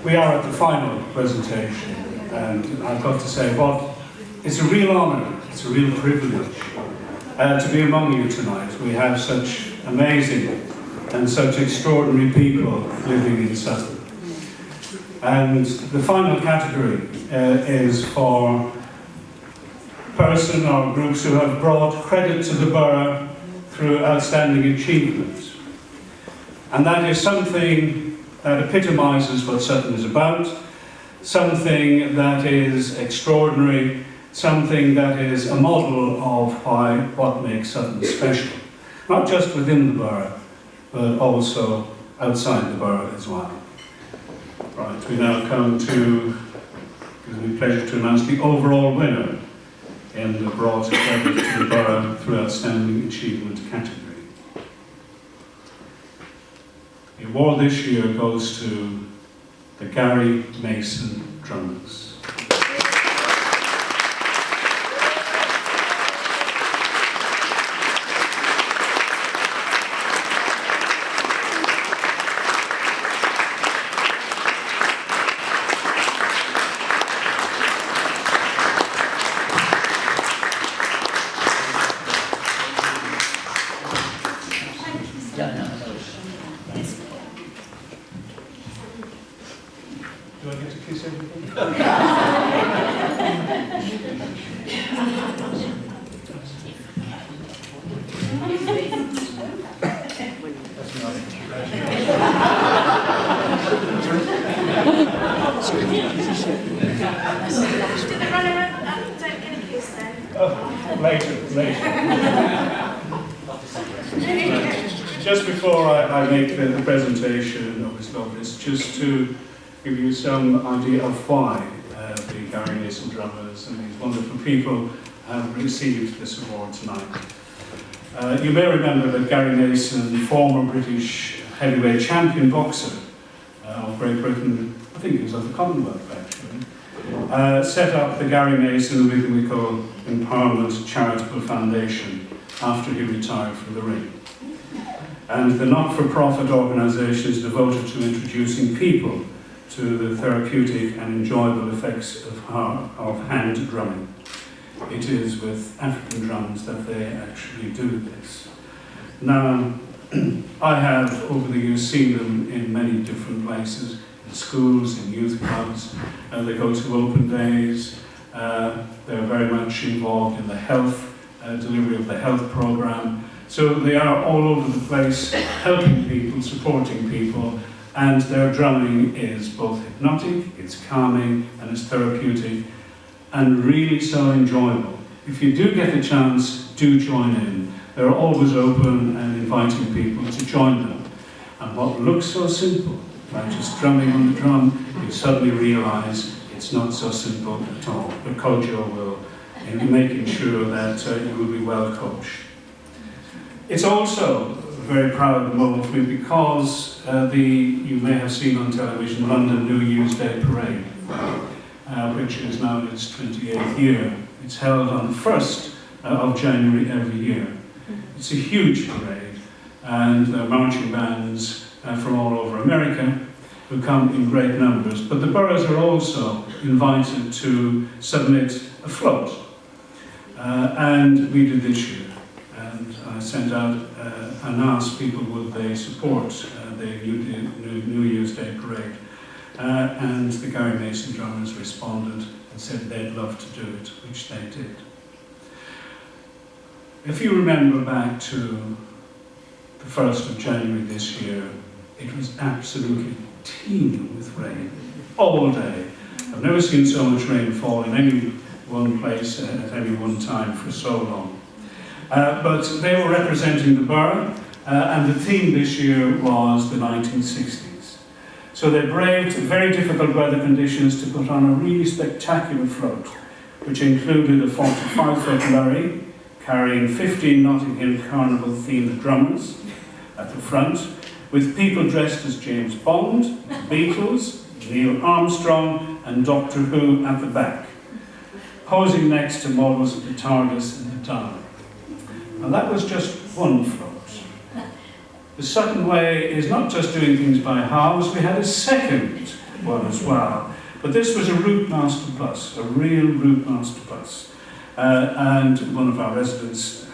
We are at the final presentation, and I've got to say, it's a real honour, it's a real privilege to be among you tonight. We have such amazing and such extraordinary people living in Sutton. And the final category is for person or groups who have brought credit to the borough through outstanding achievement. And that is something that epitomises what Sutton is about, something that is extraordinary, something that is a model of what makes Sutton special. Not just within the borough, but also outside the borough as well. Right, we now come to, it gives me pleasure to announce the overall winner in the brought credit to the borough through outstanding achievement category. The award this year goes to the Gary Mason Drummers. Do I get to kiss everybody? Did the runner don't get a kiss then? Oh, later. Just before I make the presentation of his novelist, just to give you some idea of why the Gary Mason Drummers and these wonderful people have received this award tonight. You may remember that Gary Mason, former British heavyweight champion boxer of Great Britain, I think he was of the Commonwealth actually, set up the Gary Mason Rhythmical Empowerment Charitable Foundation after he retired from the ring. And the not-for-profit organisation is devoted to introducing people to the therapeutic and enjoyable effects of hand drumming. It is with African drums that they actually do this. Now, I have over the years seen them in many different places, in schools, in youth clubs, they go to open days, they're very much involved in the health, delivery of the health programme. So they are all over the place, helping people, supporting people, and their drumming is both hypnotic, it's calming, and it's therapeutic, and really so enjoyable. If you do get the chance, do join in. They're always open and inviting people to join them. And what looks so simple, like just drumming on the drum, you suddenly realise it's not so simple at all. But Kojo will be making sure that you will be well coached. It's also a very proud moment for me because you may have seen on television London New Year's Day Parade, which is now in its 28th year. It's held on the 1st of January every year. It's a huge parade, and there are marching bands from all over America who come in great numbers. But the boroughs are also invited to submit a float, and we did this year. And I sent out and asked people would they support the New Year's Day Parade. And the Gary Mason Drummers responded and said they'd love to do it, which they did. If you remember back to the 1st of January this year, it was absolutely teeming with rain all day. I've never seen so much rain fall in any one place at any one time for so long. But they were representing the borough, and the theme this year was the 1960s. So they braved very difficult weather conditions to put on a really spectacular float, which included a 45-foot lorry carrying 15 Notting Hill Carnival-themed drummers at the front, with people dressed as James Bond, the Beatles, Neil Armstrong, and Doctor Who at the back, posing next to models of the TARDIS and the Dalek. And that was just one float. The Sutton way is not just doing things by halves. We had a second one as well. But this was a route master bus, a real route master bus. And one of our residents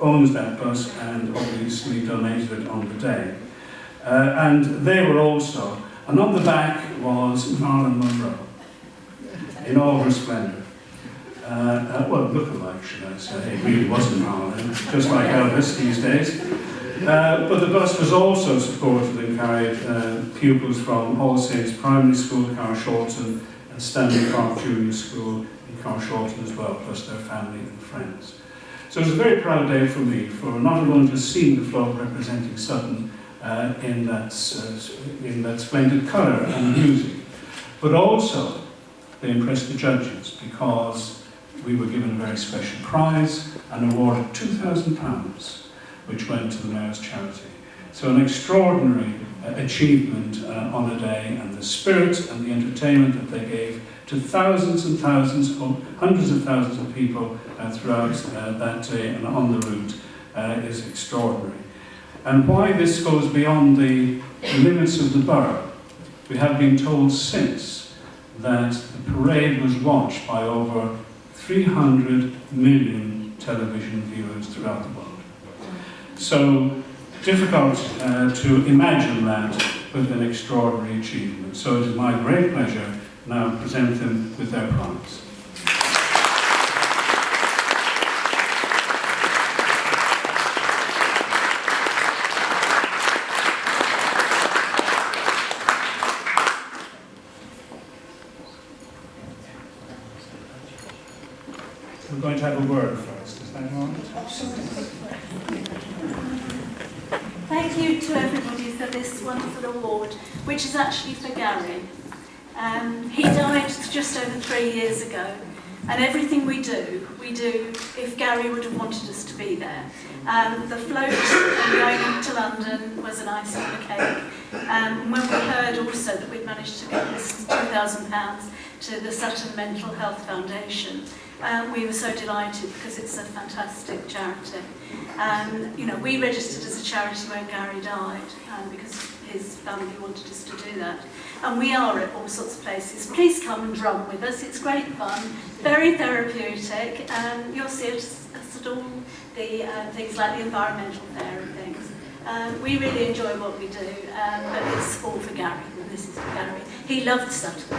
owns that bus and obviously donated it on the day. And they were also, and on the back was Marilyn Monroe in all her splendour. Well, look-alike, should I say. It really wasn't Marilyn, just like Elvis these days. But the bus was also supported and carried pupils from All Saints Primary School, Carshalton, and Stanley Park Junior School in Carshalton as well, plus their family and friends. So it was a very proud day for me, for not only just seeing the float representing Sutton in that splendid colour and music, but also they impressed the judges because we were given a very special prize and awarded £2,000, which went to the Mayor's charity. So an extraordinary achievement on a day, and the spirit and the entertainment that they gave to thousands and thousands, or hundreds of thousands of people throughout that day and on the route is extraordinary. And why this goes beyond the limits of the borough, we have been told since that the parade was watched by over 300 million television viewers throughout the world. So difficult to imagine that with an extraordinary achievement. So it is my great pleasure now to present them with their prize. We're going to have a word first, is that all right? Thank you to everybody for this wonderful award, which is actually for Gary. He died just over 3 years ago, and everything we do if Gary would have wanted us to be there. The float and going to London was an icing on the cake. When we heard also that we'd managed to get this £2,000 to the Sutton Mental Health Foundation, we were so delighted because it's a fantastic charity. You know, we registered as a charity when Gary died because his family wanted us to do that. And we are at all sorts of places. Please come and drum with us. It's great fun, very therapeutic. You'll see us at all the things like the environmental fair and things. We really enjoy what we do, but it's all for Gary. This is for Gary. He loved Sutton.